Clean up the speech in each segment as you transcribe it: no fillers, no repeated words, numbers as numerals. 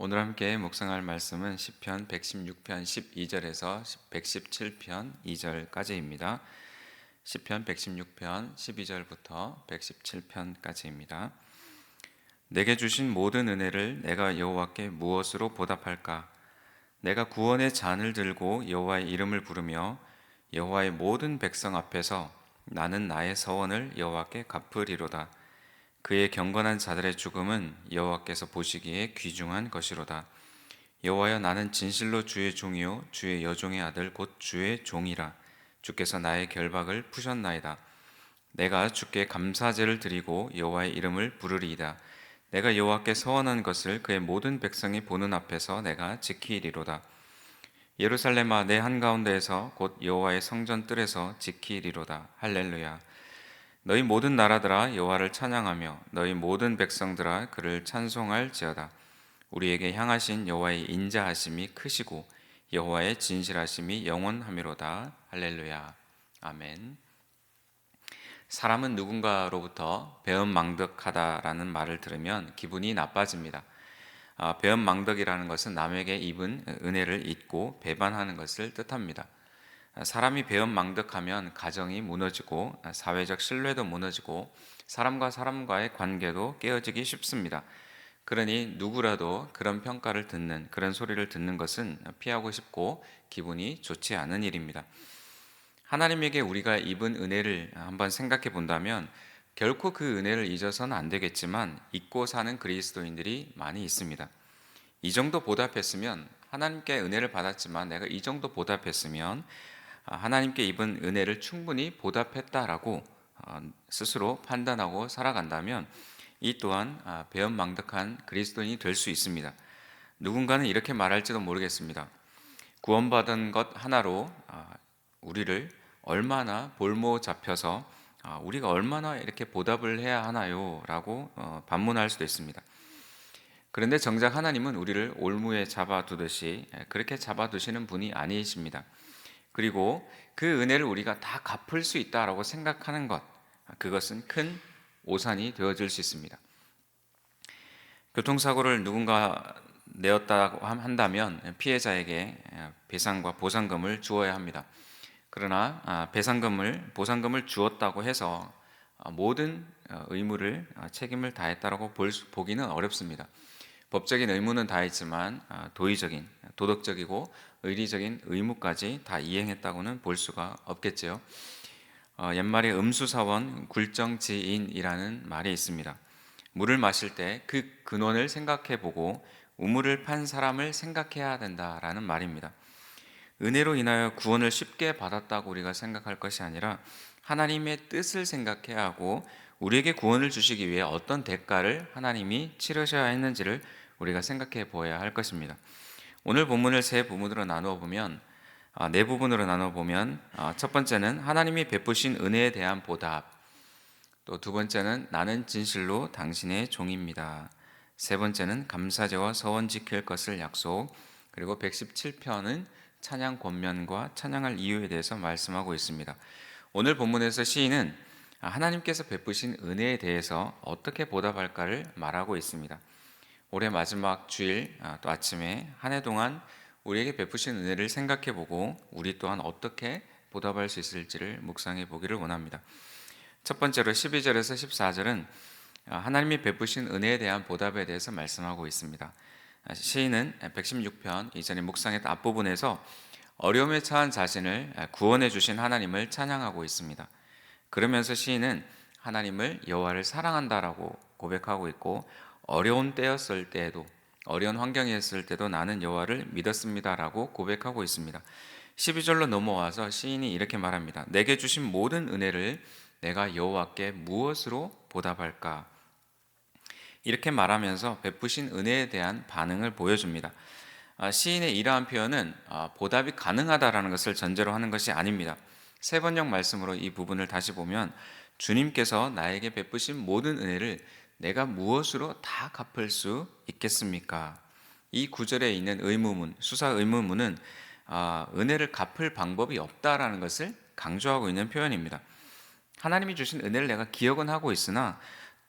오늘 함께 묵상할 말씀은 시편 116편 12절에서 117편 2절까지입니다. 시편 116편 12절부터 117편까지입니다. 내게 주신 모든 은혜를 내가 여호와께 무엇으로 보답할까? 내가 구원의 잔을 들고 여호와의 이름을 부르며 여호와의 모든 백성 앞에서 나는 나의 서원을 여호와께 갚으리로다. 그의 경건한 자들의 죽음은 여호와께서 보시기에 귀중한 것이로다. 여호와여, 나는 진실로 주의 종이요 주의 여종의 아들 곧 주의 종이라. 주께서 나의 결박을 푸셨나이다. 내가 주께 감사제를 드리고 여호와의 이름을 부르리이다. 내가 여호와께 서원한 것을 그의 모든 백성이 보는 앞에서 내가 지키리로다. 예루살렘아, 내 한가운데에서 곧 여호와의 성전 뜰에서 지키리로다. 할렐루야. 너희 모든 나라들아 여호와를 찬양하며 너희 모든 백성들아 그를 찬송할지어다. 우리에게 향하신 여호와의 인자하심이 크시고 여호와의 진실하심이 영원하미로다. 할렐루야. 아멘. 사람은 누군가로부터 배은망덕하다라는 말을 들으면 기분이 나빠집니다. 배은망덕이라는 것은 남에게 입은 은혜를 잊고 배반하는 것을 뜻합니다. 사람이 배은망덕하면 가정이 무너지고 사회적 신뢰도 무너지고 사람과 사람과의 관계도 깨어지기 쉽습니다. 그러니 누구라도 그런 평가를 듣는, 그런 소리를 듣는 것은 피하고 싶고 기분이 좋지 않은 일입니다. 하나님에게 우리가 입은 은혜를 한번 생각해 본다면 결코 그 은혜를 잊어서는 안 되겠지만 잊고 사는 그리스도인들이 많이 있습니다. 이 정도 보답했으면, 하나님께 은혜를 받았지만 내가 이 정도 보답했으면 하나님께 입은 은혜를 충분히 보답했다라고 스스로 판단하고 살아간다면 이 또한 배은망덕한 그리스도인이 될 수 있습니다. 누군가는 이렇게 말할지도 모르겠습니다. 구원받은 것 하나로 우리를 얼마나 볼모 잡혀서 우리가 얼마나 이렇게 보답을 해야 하나요? 라고 반문할 수도 있습니다. 그런데 정작 하나님은 우리를 올무에 잡아두듯이 그렇게 잡아두시는 분이 아니십니다. 그리고 그 은혜를 우리가 다 갚을 수 있다라고 생각하는 것, 그것은 큰 오산이 되어질 수 있습니다. 교통사고를 누군가 내었다고 한다면 피해자에게 배상과 보상금을 주어야 합니다. 그러나 보상금을 주었다고 해서 모든 의무를 책임을 다했다라고 보기는 어렵습니다. 법적인 의무는 다했지만 도의적인, 도덕적이고 의리적인 의무까지 다 이행했다고는 볼 수가 없겠지요. 옛말에 음수사원 굴정지인이라는 말이 있습니다. 물을 마실 때 그 근원을 생각해보고 우물을 판 사람을 생각해야 된다라는 말입니다. 은혜로 인하여 구원을 쉽게 받았다고 우리가 생각할 것이 아니라 하나님의 뜻을 생각해야 하고 우리에게 구원을 주시기 위해 어떤 대가를 하나님이 치르셔야 했는지를 우리가 생각해 보아야 할 것입니다. 오늘 본문을 네 부분으로 나눠 보면 첫 번째는 하나님이 베푸신 은혜에 대한 보답, 또 두 번째는 나는 진실로 당신의 종입니다. 세 번째는 감사제와 서원 지킬 것을 약속, 그리고 117편은 찬양 권면과 찬양할 이유에 대해서 말씀하고 있습니다. 오늘 본문에서 시인은 하나님께서 베푸신 은혜에 대해서 어떻게 보답할까를 말하고 있습니다. 올해 마지막 주일 또 아침에 한 해 동안 우리에게 베푸신 은혜를 생각해보고 우리 또한 어떻게 보답할 수 있을지를 묵상해 보기를 원합니다. 첫 번째로 12절에서 14절은 하나님이 베푸신 은혜에 대한 보답에 대해서 말씀하고 있습니다. 시인은 116편 이전에 묵상했던 앞부분에서 어려움에 처한 자신을 구원해 주신 하나님을 찬양하고 있습니다. 그러면서 시인은 하나님을 여호와를 사랑한다라고 고백하고 있고 어려운 때였을 때에도 어려운 환경이었을 때도 나는 여호와를 믿었습니다라고 고백하고 있습니다. 12절로 넘어와서 시인이 이렇게 말합니다. 내게 주신 모든 은혜를 내가 여호와께 무엇으로 보답할까? 이렇게 말하면서 베푸신 은혜에 대한 반응을 보여줍니다. 시인의 이러한 표현은 보답이 가능하다라는 것을 전제로 하는 것이 아닙니다. 세 번역 말씀으로 이 부분을 다시 보면 주님께서 나에게 베푸신 모든 은혜를 내가 무엇으로 다 갚을 수 있겠습니까? 이 구절에 있는 의무문, 수사 의무문은 은혜를 갚을 방법이 없다라는 것을 강조하고 있는 표현입니다. 하나님이 주신 은혜를 내가 기억은 하고 있으나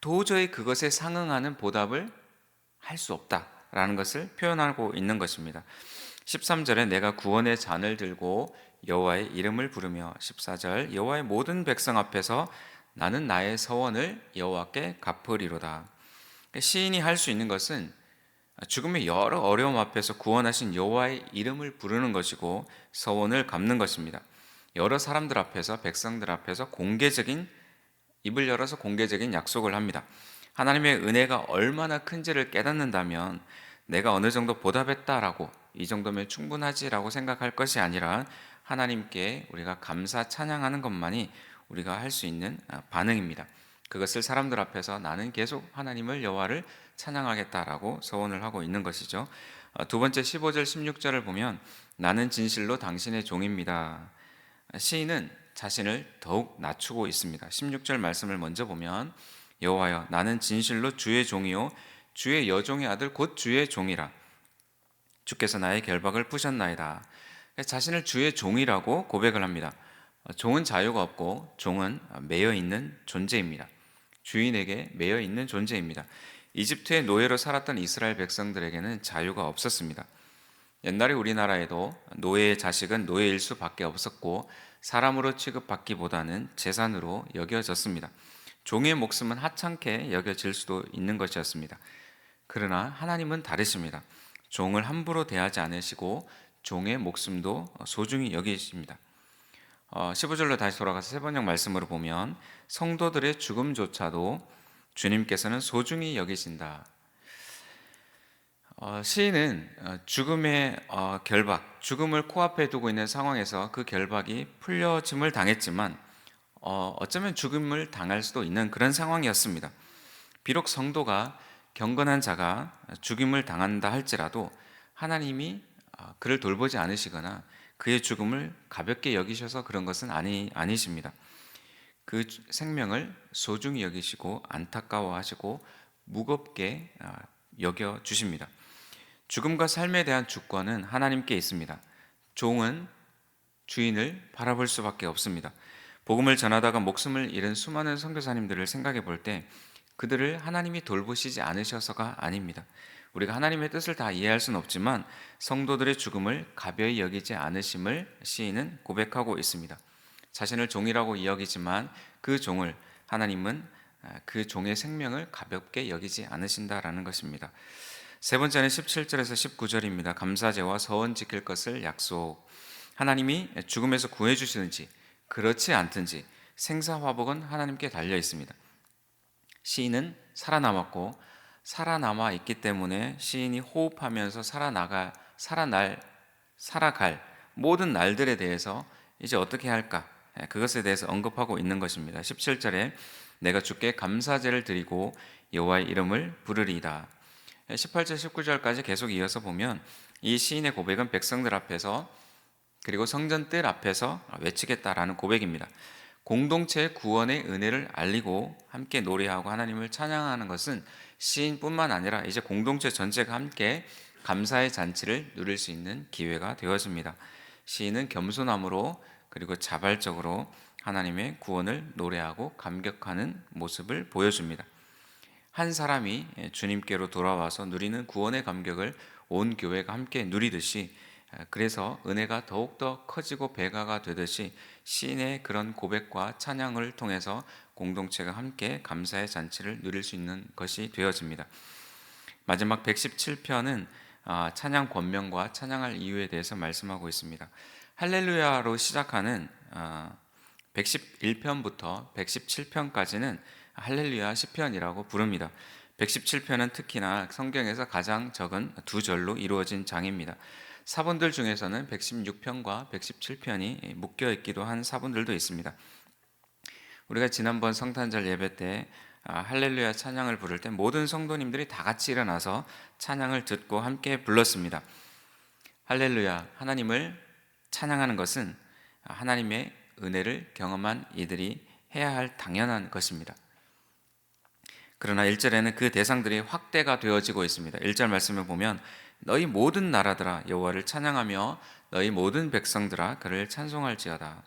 도저히 그것에 상응하는 보답을 할 수 없다. 라는 것을 표현하고 있는 것입니다. 13절에 내가 구원의 잔을 들고 여호와의 이름을 부르며, 14절 여호와의 모든 백성 앞에서 나는 나의 서원을 여호와께 갚으리로다. 시인이 할 수 있는 것은 죽음의 여러 어려움 앞에서 구원하신 여호와의 이름을 부르는 것이고 서원을 갚는 것입니다. 여러 사람들 앞에서, 백성들 앞에서 입을 열어서 공개적인 약속을 합니다. 하나님의 은혜가 얼마나 큰지를 깨닫는다면 내가 어느 정도 보답했다라고, 이 정도면 충분하지라고 생각할 것이 아니라 하나님께 우리가 감사 찬양하는 것만이 우리가 할 수 있는 반응입니다. 그것을 사람들 앞에서 나는 계속 하나님을, 여호와를 찬양하겠다라고 서원을 하고 있는 것이죠. 두 번째 15절 16절을 보면 나는 진실로 당신의 종입니다. 시인은 자신을 더욱 낮추고 있습니다. 16절 말씀을 먼저 보면 여호와여 나는 진실로 주의 종이요 주의 여종의 아들 곧 주의 종이라. 주께서 나의 결박을 푸셨나이다. 자신을 주의 종이라고 고백을 합니다. 종은 자유가 없고 종은 매여 있는 존재입니다. 주인에게 매여 있는 존재입니다. 이집트의 노예로 살았던 이스라엘 백성들에게는 자유가 없었습니다. 옛날에 우리나라에도 노예의 자식은 노예일 수밖에 없었고 사람으로 취급받기보다는 재산으로 여겨졌습니다. 종의 목숨은 하찮게 여겨질 수도 있는 것이었습니다. 그러나 하나님은 다르십니다. 종을 함부로 대하지 않으시고 종의 목숨도 소중히 여기십니다. 15절로 다시 돌아가서 세번역 말씀으로 보면 성도들의 죽음조차도 주님께서는 소중히 여기신다. 시인은 죽음의 결박, 죽음을 코앞에 두고 있는 상황에서 그 결박이 풀려짐을 당했지만 어쩌면 죽음을 당할 수도 있는 그런 상황이었습니다. 비록 성도가, 경건한 자가 죽임을 당한다 할지라도 하나님이 그를 돌보지 않으시거나 그의 죽음을 가볍게 여기셔서 그런 것은 아니십니다. 그 생명을 소중히 여기시고 안타까워하시고 무겁게 여겨주십니다. 죽음과 삶에 대한 주권은 하나님께 있습니다. 종은 주인을 바라볼 수밖에 없습니다. 복음을 전하다가 목숨을 잃은 수많은 선교사님들을 생각해 볼 때 그들을 하나님이 돌보시지 않으셔서가 아닙니다. 우리가 하나님의 뜻을 다 이해할 수는 없지만 성도들의 죽음을 가벼이 여기지 않으심을 시인은 고백하고 있습니다. 자신을 종이라고 여기지만 그 종을, 하나님은 그 종의 생명을 가볍게 여기지 않으신다라는 것입니다. 세 번째는 17절에서 19절입니다. 감사제와 서원 지킬 것을 약속. 하나님이 죽음에서 구해주시든지 그렇지 않든지 생사화복은 하나님께 달려 있습니다. 시인은 살아남았고 살아남아 있기 때문에 시인이 호흡하면서 살아갈 모든 날들에 대해서 이제 어떻게 할까? 그것에 대해서 언급하고 있는 것입니다. 17절에 내가 주께 감사제를 드리고 여호와의 이름을 부르리이다. 18절 19절까지 계속 이어서 보면 이 시인의 고백은 백성들 앞에서 그리고 성전 뜰 앞에서 외치겠다라는 고백입니다. 공동체의 구원의 은혜를 알리고 함께 노래하고 하나님을 찬양하는 것은 시인뿐만 아니라 이제 공동체 전체가 함께 감사의 잔치를 누릴 수 있는 기회가 되어집니다. 시인은 겸손함으로 그리고 자발적으로 하나님의 구원을 노래하고 감격하는 모습을 보여줍니다. 한 사람이 주님께로 돌아와서 누리는 구원의 감격을 온 교회가 함께 누리듯이, 그래서 은혜가 더욱더 커지고 배가가 되듯이 시인의 그런 고백과 찬양을 통해서 공동체가 함께 감사의 잔치를 누릴 수 있는 것이 되어집니다. 마지막 117편은 찬양 권명과 찬양할 이유에 대해서 말씀하고 있습니다. 할렐루야로 시작하는 111편부터 117편까지는 할렐루야 시편이라고 부릅니다. 117편은 특히나 성경에서 가장 적은 두 절로 이루어진 장입니다. 사본들 중에서는 116편과 117편이 묶여 있기도 한 사본들도 있습니다. 우리가 지난번 성탄절 예배 때 할렐루야 찬양을 부를 때 모든 성도님들이 다 같이 일어나서 찬양을 듣고 함께 불렀습니다. 할렐루야, 하나님을 찬양하는 것은 하나님의 은혜를 경험한 이들이 해야 할 당연한 것입니다. 그러나 1절에는 그 대상들이 확대가 되어지고 있습니다. 1절 말씀을 보면 너희 모든 나라들아 여호와를 찬양하며 너희 모든 백성들아 그를 찬송할지어다.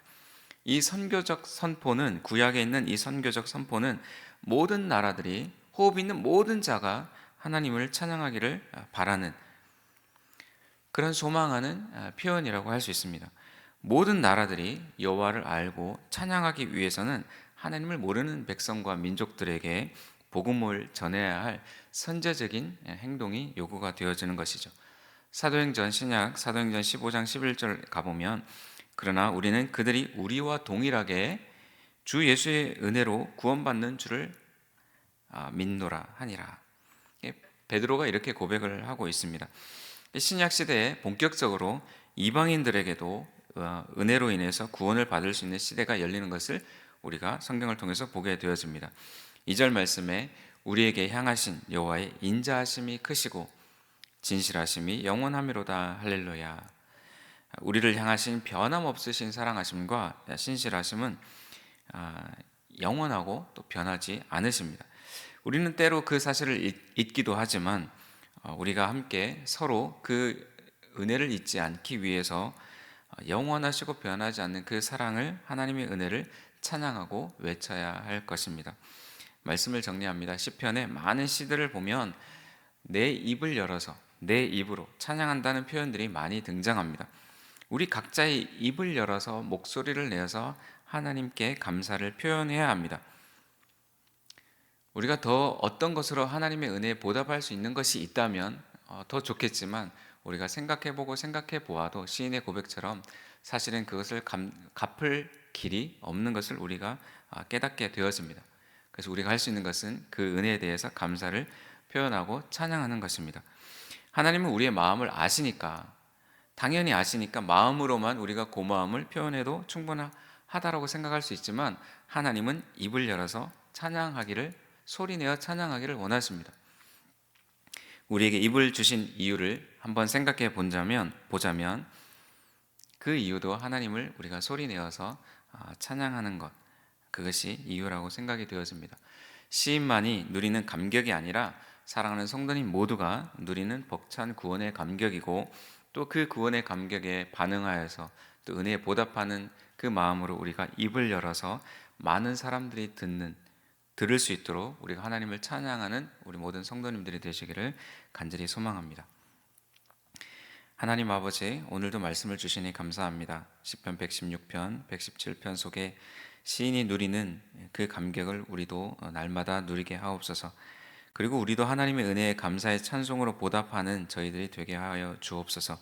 이 선교적 선포는, 구약에 있는 이 선교적 선포는 모든 나라들이, 호흡 있는 모든 자가 하나님을 찬양하기를 바라는 그런 소망하는 표현이라고 할 수 있습니다. 모든 나라들이 여호와를 알고 찬양하기 위해서는 하나님을 모르는 백성과 민족들에게 복음을 전해야 할 선제적인 행동이 요구가 되어지는 것이죠. 사도행전 신약 사도행전 15장 11절 가보면 그러나 우리는 그들이 우리와 동일하게 주 예수의 은혜로 구원받는 줄을 믿노라 하니라. 베드로가 이렇게 고백을 하고 있습니다. 신약 시대에 본격적으로 이방인들에게도 은혜로 인해서 구원을 받을 수 있는 시대가 열리는 것을 우리가 성경을 통해서 보게 되어집니다. 2절 말씀에 우리에게 향하신 여호와의 인자하심이 크시고 진실하심이 영원하미로다 할렐루야. 우리를 향하신 변함없으신 사랑하심과 신실하심은 영원하고 또 변하지 않으십니다. 우리는 때로 그 사실을 잊기도 하지만 우리가 함께 서로 그 은혜를 잊지 않기 위해서 영원하시고 변하지 않는 그 사랑을 하나님의 은혜를 찬양하고 외쳐야 할 것입니다. 말씀을 정리합니다. 시편의 많은 시들을 보면 내 입을 열어서 내 입으로 찬양한다는 표현들이 많이 등장합니다. 우리 각자의 입을 열어서 목소리를 내서 하나님께 감사를 표현해야 합니다. 우리가 더 어떤 것으로 하나님의 은혜에 보답할 수 있는 것이 있다면 더 좋겠지만 우리가 생각해보고 생각해보아도 시인의 고백처럼 사실은 그것을 갚을 길이 없는 것을 우리가 깨닫게 되어집니다. 그래서 우리가 할 수 있는 것은 그 은혜에 대해서 감사를 표현하고 찬양하는 것입니다. 하나님은 우리의 마음을 아시니까 당연히 아시니까 마음으로만 우리가 고마움을 표현해도 충분하다라고 생각할 수 있지만 하나님은 입을 열어서 찬양하기를 소리내어 찬양하기를 원하십니다. 우리에게 입을 주신 이유를 한번 생각해 보자면 그 이유도 하나님을 우리가 소리내어서 찬양하는 것, 그것이 이유라고 생각이 되어집니다. 시인만이 누리는 감격이 아니라 사랑하는 성도님 모두가 누리는 벅찬 구원의 감격이고 또 그 구원의 감격에 반응하여서 또 은혜에 보답하는 그 마음으로 우리가 입을 열어서 많은 사람들이 들을 수 있도록 우리가 하나님을 찬양하는 우리 모든 성도님들이 되시기를 간절히 소망합니다. 하나님 아버지, 오늘도 말씀을 주시니 감사합니다. 시편 116편, 117편 속에 시인이 누리는 그 감격을 우리도 날마다 누리게 하옵소서. 그리고 우리도 하나님의 은혜에 감사의 찬송으로 보답하는 저희들이 되게 하여 주옵소서.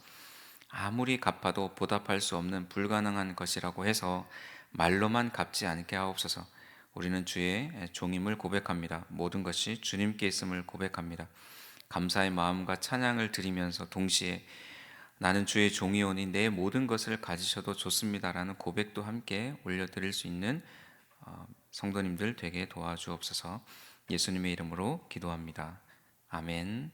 아무리 갚아도 보답할 수 없는 불가능한 것이라고 해서 말로만 갚지 않게 하옵소서. 우리는 주의 종임을 고백합니다. 모든 것이 주님께 있음을 고백합니다. 감사의 마음과 찬양을 드리면서 동시에 나는 주의 종이오니 내 모든 것을 가지셔도 좋습니다라는 고백도 함께 올려드릴 수 있는 성도님들 되게 도와주옵소서. 예수님의 이름으로 기도합니다. 아멘.